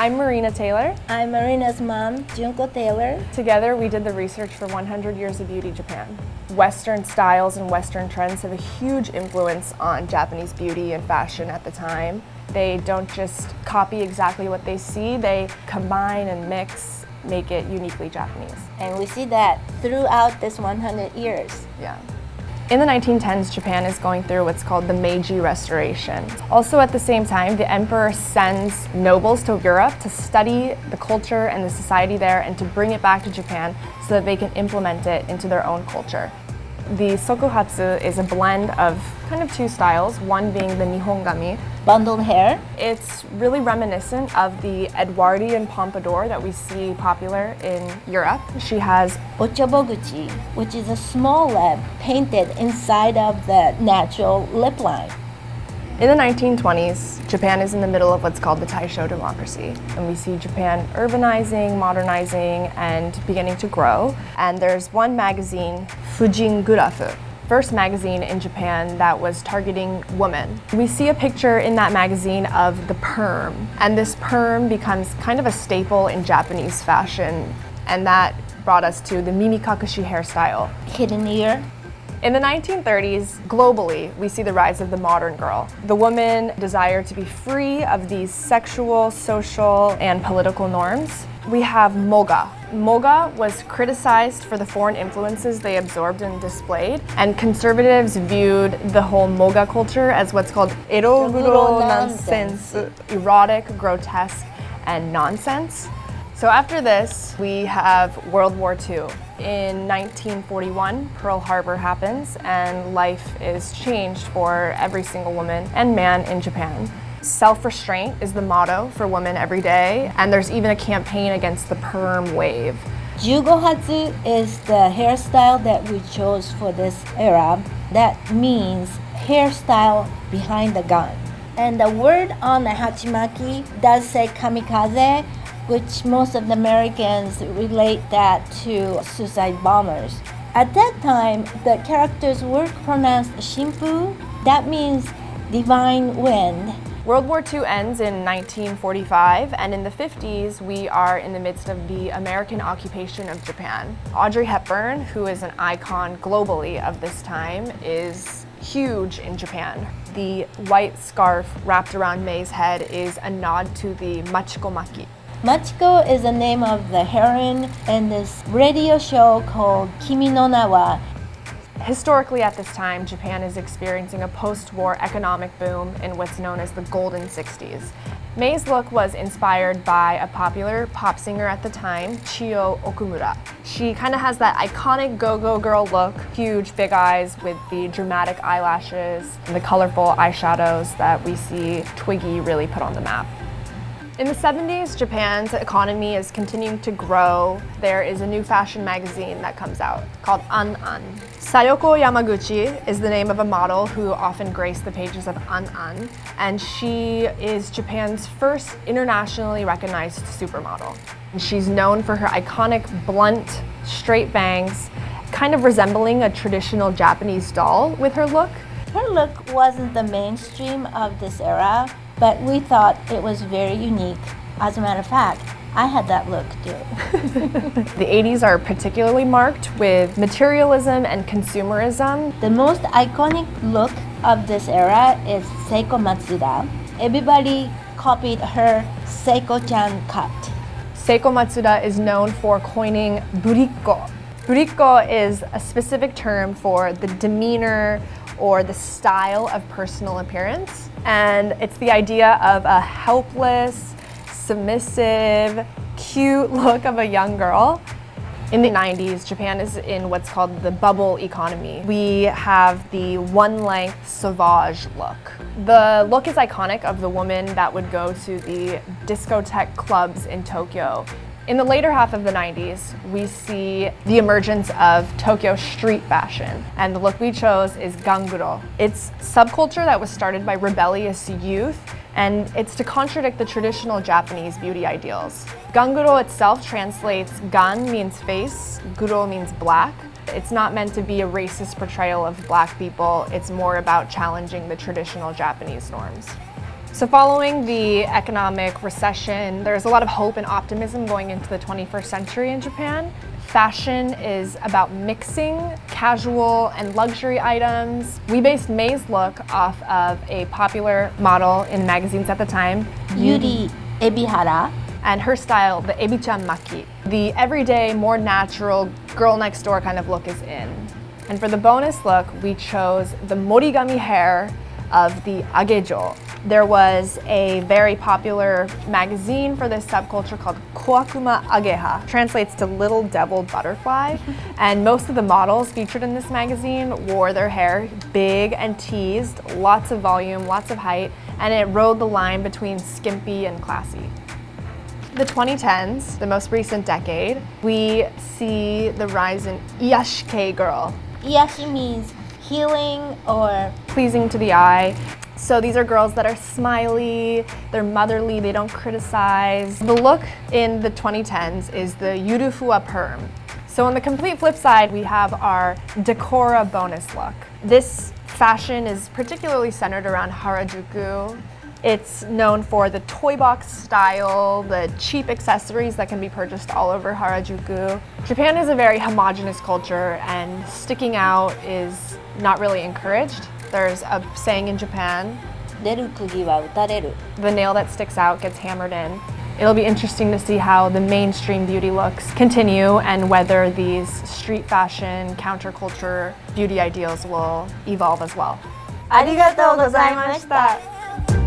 I'm Marina Taylor. I'm Marina's mom, Junko Taylor. Together, we did the research for 100 Years of Beauty Japan. Western styles and Western trends have a huge influence on Japanese beauty and fashion at the time. They don't just copy exactly what they see, they combine and mix, make it uniquely Japanese. And we see that throughout this 100 years. Yeah. In the 1910s, Japan is going through what's called the Meiji Restoration. Also at the same time, the emperor sends nobles to Europe to study the culture and the society there and to bring it back to Japan so that they can implement it into their own culture. The sokuhatsu is a blend of kind of two styles, one being the nihongami. Bundled hair. It's really reminiscent of the Edwardian pompadour that we see popular in Europe. She has Ochoboguchi, which is a small lip painted inside of the natural lip line. In the 1920s, Japan is in the middle of what's called the Taisho democracy. And we see Japan urbanizing, modernizing, and beginning to grow. And there's one magazine, Fujin Gurafu, first magazine in Japan that was targeting women. We see a picture in that magazine of the perm. And this perm becomes kind of a staple in Japanese fashion. And that brought us to the mimikakushi hairstyle. Hidden ear. In the 1930s, globally, we see the rise of the modern girl. The woman desired to be free of these sexual, social, and political norms. We have moga. Moga was criticized for the foreign influences they absorbed and displayed, and conservatives viewed the whole moga culture as what's called eroguro nonsense, erotic, grotesque, and nonsense. So after this, we have World War II. In 1941, Pearl Harbor happens and life is changed for every single woman and man in Japan. Self-restraint is the motto for women every day, and there's even a campaign against the perm wave. Jugohatsu is the hairstyle that we chose for this era. That means hairstyle behind the gun. And the word on the hachimaki does say kamikaze, which most of the Americans relate that to suicide bombers. At that time, the characters were pronounced shinfu. That means divine wind. World War II ends in 1945, and in the 50s, we are in the midst of the American occupation of Japan. Audrey Hepburn, who is an icon globally of this time, is huge in Japan. The white scarf wrapped around Mei's head is a nod to the Machiko Maki. Machiko is the name of the heroine in this radio show called Kimi no Na wa. Historically at this time, Japan is experiencing a post-war economic boom in what's known as the Golden 60s. Mei's look was inspired by a popular pop singer at the time, Chio Okumura. She kind of has that iconic go-go girl look, huge big eyes with the dramatic eyelashes and the colorful eyeshadows that we see Twiggy really put on the map. In the 70s, Japan's economy is continuing to grow. There is a new fashion magazine that comes out called An An. Sayoko Yamaguchi is the name of a model who often graced the pages of An An, and she is Japan's first internationally recognized supermodel. She's known for her iconic blunt, straight bangs, kind of resembling a traditional Japanese doll with her look. Her look wasn't the mainstream of this era, but we thought it was very unique. As a matter of fact, I had that look too. The 80s are particularly marked with materialism and consumerism. The most iconic look of this era is Seiko Matsuda. Everybody copied her Seiko-chan cut. Seiko Matsuda is known for coining burikko. Burikko is a specific term for the demeanor or the style of personal appearance. And it's the idea of a helpless, submissive, cute look of a young girl. In the 90s, Japan is in what's called the bubble economy. We have the one-length sauvage look. The look is iconic of the woman that would go to the discotheque clubs in Tokyo. In the later half of the 90s, we see the emergence of Tokyo street fashion, and the look we chose is ganguro. It's subculture that was started by rebellious youth, and it's to contradict the traditional Japanese beauty ideals. Ganguro itself translates gan means face, guro means black. It's not meant to be a racist portrayal of black people, it's more about challenging the traditional Japanese norms. So following the economic recession, there's a lot of hope and optimism going into the 21st century in Japan. Fashion is about mixing casual and luxury items. We based May's look off of a popular model in magazines at the time, Yuri Ebihara. and her style, the Ebi-chan Maki. The everyday, more natural, girl next door kind of look is in. And for the bonus look, we chose the morigami hair of the agejo. There was a very popular magazine for this subculture called Koakuma Ageha, translates to little devil butterfly, and most of the models featured in this magazine wore their hair big and teased, lots of volume, lots of height, and it rode the line between skimpy and classy. The 2010s, the most recent decade, we see the rise in Iyashikei girl, Iyashi means healing or pleasing to the eye. So these are girls that are smiley, they're motherly, they don't criticize. The look in the 2010s is the Yurufua perm. So on the complete flip side, we have our Decora bonus look. This fashion is particularly centered around Harajuku. It's known for the toy box style, the cheap accessories that can be purchased all over Harajuku. Japan is a very homogenous culture, and sticking out is not really encouraged. There's a saying in Japan, 出る釘は打たれる. the nail that sticks out gets hammered in. It'll be interesting to see how the mainstream beauty looks continue and whether these street fashion, counterculture beauty ideals will evolve as well. ありがとうございました。